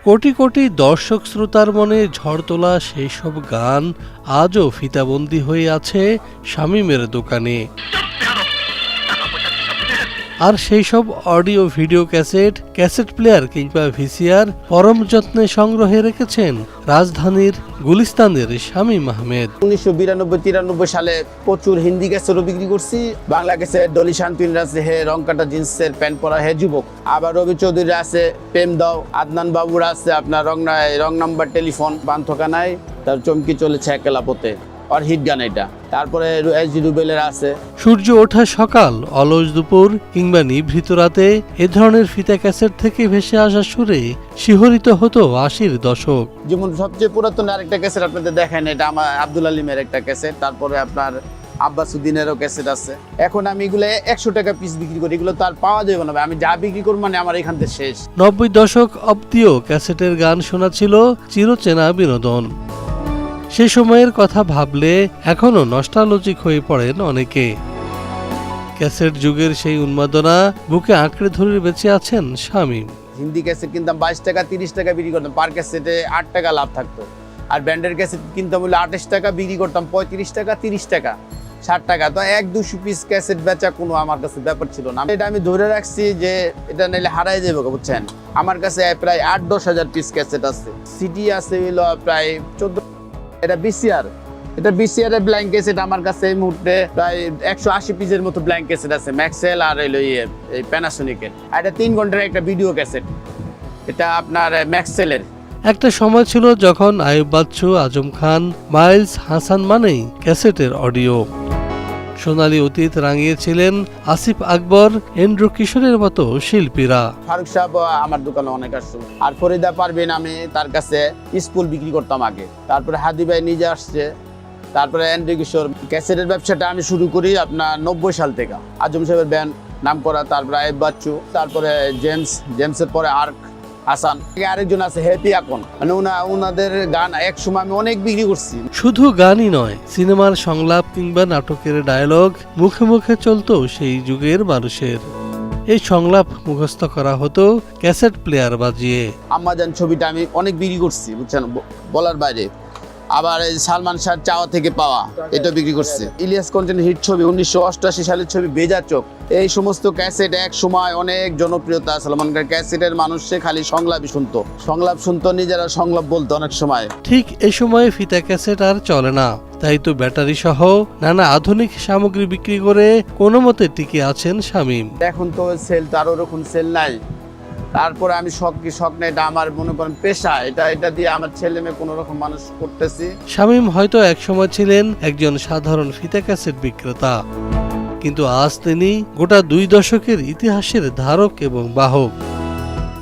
কোটি কোটি দর্শক শ্রোতার মনে ঝড় তোলা সেই সব গান আজও ফিতাবন্দি হয়ে আছে শামীমের দোকানে। আর সেই সব অডিও ভিডিও ক্যাসেট প্লেয়ার কিংবা ভিসিআর পরম যত্নে সংগ্রহে রেখেছেন রাজধানীর গুলিস্তানের শামীম আহমেদ। 1992-93 সালে প্রচুর হিন্দি ক্যাসেটও বিক্রি করছি। বাংলা ক্যাসেট ডলি শান্তির আছে হে রং কাটা জিন্সের প্যান্ট পরা হে যুবক, আবার রবি চৌধুরীর আছে প্রেম দাও, আদনান বাবুর আছে আপনার রং নাম্বার টেলিফোন, বান্ধকানায় তার চমকি চলেছে একলা পথে আর হিট গান এটা। তারপরে এসজি রুবেলের আছে সূর্য ওঠা সকাল, অলস দুপুর কিংবা নিভৃত রাতে এ ধরনের ফিতা ক্যাসেট থেকে ভেসে আসা সুরে শিহরিত হতো 80-র দশক। যেমন সবচেয়ে পুরাতন আরেকটা ক্যাসেট আপনাদের দেখেন, এটা আমার আব্দুল আলিমের একটা ক্যাসেট। তারপরে আপনার আব্বাসুদ্দিনেরও ক্যাসেট আছে। এখন আমি এগুলো 100 টাকা পিস বিক্রি করি, এগুলো তো আর পাওয়া যাবে না, আমি যা বিক্রি করবো মানে আমার এখান থেকে শেষ। 90 দশক অব্দিও ক্যাসেটের গান শোনা ছিল চিরচেনা বিনোদন। সে সময়ের কথা ভাবলে এখনো নস্টালজিক হয়ে পড়েন অনেকে। ক্যাসেট যুগের সেই উন্মাদনা বুকে আঁকড়ে ধরে বেঁচে আছেন শামীম। হিন্দি ক্যাসেট কিনতাম 22 টাকা 30 টাকা বিক্রি করতাম, পার ক্যাসেটে 8 টাকা লাভ থাকতো। আর ব্যান্ডের ক্যাসেট কিনতাম বলে 28 টাকা বিক্রি করতাম, 35 টাকা 30 টাকা 60 টাকা। তো 1-200 পিস ক্যাসেট বেচা কোনো আমার কাছে ব্যাপার ছিল না। এটা আমি ধরে রাখছি যে এটা নাইলে হারাই যাবে, বুঝছেন। আমার কাছে প্রায় 8-10 হাজার পিস ক্যাসেট আছে। সিডি আছে হলো প্রায় 14। এটা বিসিআর, এটা বিসিআর এর ব্ল্যাঙ্ক ক্যাসেট আমার কাছে এই মুহূর্তে প্রায় 180 পিসের মতো ব্ল্যাঙ্ক ক্যাসেট আছে, ম্যাক্সেল আর এই প্যানাসোনিকের। আর এটা 3 ঘন্টার একটা ভিডিও ক্যাসেট, এটা আপনার ম্যাক্সেলের। একটা সময় ছিল যখন আইয়ুব বাচ্চু, আজম খান, মাইলস, হাসান মানেই ক্যাসেটের অডিও। সোনালী অতীত রাঙিয়েছিলেন আসিফ আকবর, এন্ড্রু কিশোরের মতো শিল্পীরা। ফারুক সাহেব আমার দোকানে অনেক আসছে। আর ফরিদা পারবেন, আমি তার কাছে স্কুল বিক্রি করতাম আগে। তারপরে হাদি ভাই নিজে আসছে। তারপরে এন্ড্রু কিশোর। ক্যাসেটের ব্যবসাটা আমি শুরু করি আপনার 90 সাল থেকে। আজম সাহেবের ব্যান্ড নাম করা, তারপরে আইয়ুব বাচ্চু, তারপরে জেমসের পরে আর্ক, হাসান, আরেকজন আছে হ্যাপি আকন। মানে ওনাদের গান এক সময় আমি অনেক বিক্রি করছি। শুধু গানই নয়, সিনেমার সংলাপ কিংবা নাটকের ডায়লগ মুখে মুখে চলতো সেই যুগের মানুষের। এই সংলাপ মুখস্থ করা হতো ক্যাসেট প্লেয়ার বাজিয়ে। আম্মাজান ছবিটা আমি অনেক বিক্রি করছি, বুঝছেন, বলার বাইরে। আবার এই সালমান শাহ চাওয়া থেকে পাওয়া, এটা বিক্রি করছে। ইলিয়াস কন্টেন্ট হিট ছবি 1988 সালের ছবি বেজা চোখ। এই সমস্ত ক্যাসেট এক সময় অনেক জনপ্রিয়তা। সালমান খানের ক্যাসেটের মানুষে খালি সংলাপই শুনতো, নিজেরা সংলাপ বলতো অনেক সময়। ঠিক এ সময় ফিতা ক্যাসেট আর চলে না, তাই তো ব্যাটারি সহ নানা আধুনিক সামগ্রী বিক্রি করে কোনো মতে টিকে আছেন শামীম। এখন তো সেল তো আর ওরকম সেল নাই। তারপরে আমি শখ নেই, এটা আমার মনে করেন পেশা। এটা দিয়ে আমার ছেলে মেয়ে কোনো রকম মানুষ করতেছি। শামীম হয়তো একসময় ছিলেন একজন সাধারণ ফিতা ক্যাসেট বিক্রেতা, কিন্তু আজ তিনি গোটা 2 দশকের ইতিহাসের ধারক এবং বাহক।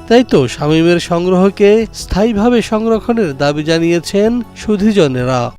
তাই তো শামীমের সংগ্রহকে স্থায়ীভাবে সংরক্ষণের দাবি জানিয়েছেন সুধীজনেরা।